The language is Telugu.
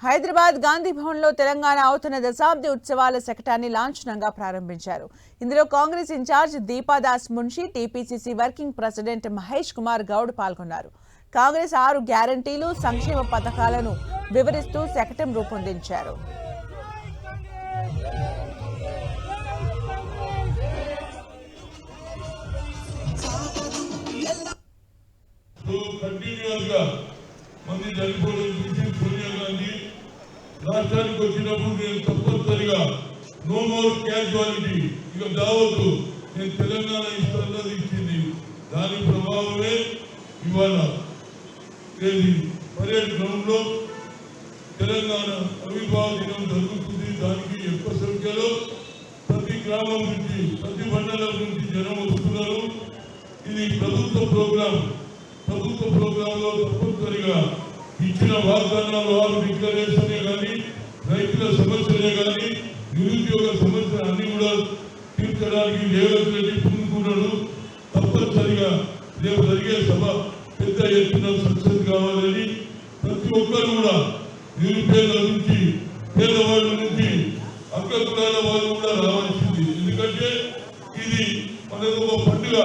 హైదరాబాద్ గాంధీ భవన్లో తెలంగాణ అవుతున్న దశాబ్ది ఉత్సవాల శకటాన్ని లాంఛనంగా ప్రారంభించారు. ఇందులో Congress incharge Deepa Das Munshi, TPCC working president Mahesh Kumar Goud పాల్గొన్నారు. కాంగ్రెస్ 6 గ్యారంటీలు, సంక్షేమ పథకాలను వివరిస్తూ శకటం రూపొందించారు. రాష్ట్రానికి వచ్చినప్పుడు నేను తప్పనిసరిగా నో మోర్ క్యాజువాలిటీ ఇక దావద్దు, నేను తెలంగాణ ఇస్తానన్నది ఇచ్చింది. దాని ప్రభావమే ఇవాళ పరేడ్ గ్రౌండ్ లో తెలంగాణ ఆవిర్భావ దినం జరుగుతుంది. దానికి ఎక్కువ సంఖ్యలో ప్రతి గ్రామం నుంచి, ప్రతి మండలం నుంచి జనం వస్తున్నారు. ఇది ప్రభుత్వ ప్రోగ్రాం లో తప్పనిసరిగా ఇచ్చిన వాగ్దానాలు, 6 డిక్లరేషనే కానీ, రైతుల సమస్యలే కానీ, నిరుద్యోగ సమస్యలు అన్ని కూడా తీర్చడానికి రేవంత్ రెడ్డి పూనుకున్నాడు. తప్పనిసరిగా రేపు జరిగే సభ పెద్ద ఎత్తున సక్సెస్ కావాలని ప్రతి ఒక్కరు కూడా, నిరుపేదల నుంచి, పేదవాళ్ళ నుంచి, అక్క కులాల వాళ్ళు కూడా రావాల్సింది. ఎందుకంటే ఇది మనకు ఒక పండుగ.